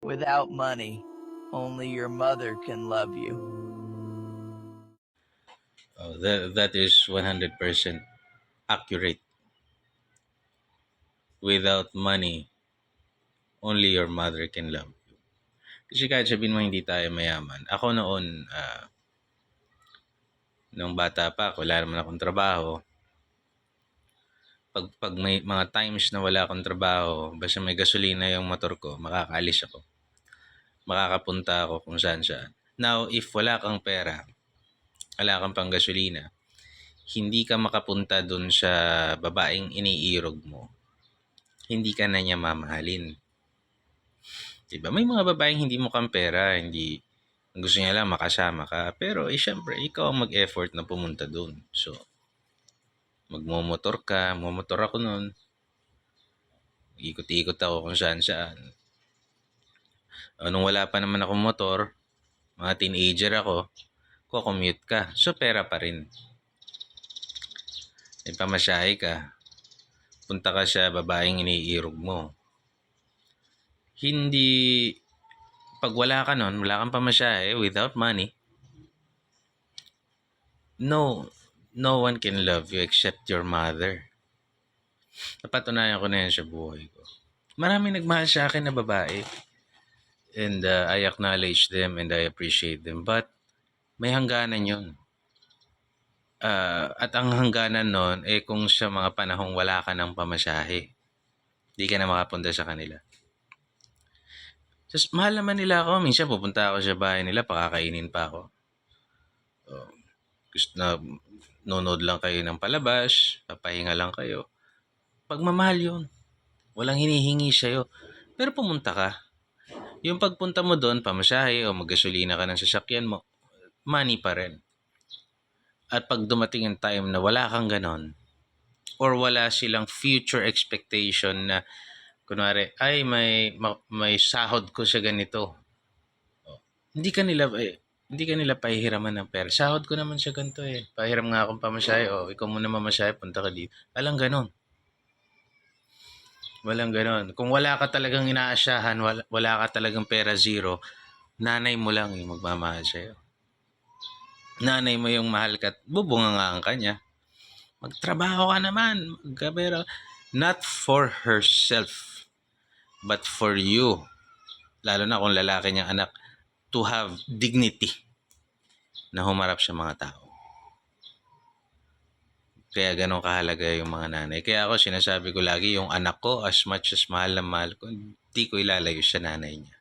Without money, only your mother can love you. Oh, that is 100% accurate. Without money, only your mother can love you. Kasi kahit sabihin mo hindi tayo mayaman. Ako noon, nung bata pa ako, wala naman akong trabaho. Pag may mga times na wala akong trabaho, basta may gasolina yung motor ko, makakaalis ako. Makakapunta ako kung saan. Now, if wala kang pera, wala kang pang gasolina, hindi ka makapunta dun sa babaeng iniirog mo, hindi ka na niya mamahalin. Diba? May mga babaeng hindi mo kang pera, hindi gusto niya lang makasama ka. Pero syempre, ikaw ang mag-effort na pumunta dun. So, magmomotor ka, momotor ako nun, ikot-ikot ako kung saan. Nung wala pa naman akong motor, mga teenager ako, commute ka. So, pera pa rin. May pamasahe ka. Punta ka sa babaeng iniirog mo. Hindi, pag wala ka nun, wala kang pamasahe, without money, no one can love you except your mother. Napatunayan ko na yan sa buhay ko. Maraming nagmahal sa akin na babae. And I acknowledge them and I appreciate them. But may hangganan yun. At ang hangganan nun, kung sa mga panahong wala ka ng pamasahe, di ka na makapunta sa kanila. Just, mahal naman nila ako. Minsan pupunta ako sa bahay nila, pakakainin pa ako. Gusto na, nunod lang kayo ng palabas, papahinga lang kayo. Pagmamahal yun. Walang hinihingi sa'yo. Pero pumunta ka. Yung pagpunta mo doon, pamasahe o maggasolina ka ng sasakyan mo, money pa rin. At pag dumating yung time na wala kang ganon, or wala silang future expectation na, kunwari, ay may sahod ko sa ganito. Hindi ka nila pahihiraman ng pera. Sahod ko naman sa ganito Pahiram nga akong pamasahe. Ikaw muna mamasahe, punta ka dito. Walang ganon. Kung wala ka talagang inaasahan, wala ka talagang pera, zero, nanay mo lang yung magmamahal sa'yo. Nanay mo yung mahal ka at bubungangaan ka niya. Magtrabaho ka naman, magkapera. Not for herself, but for you. Lalo na kung lalaki niyang anak, to have dignity na humarap sa mga tao. Kaya ganun kahalaga yung mga nanay. Kaya ako sinasabi ko lagi, yung anak ko, as much as mahal na mahal ko, hindi ko ilalayo sa nanay niya.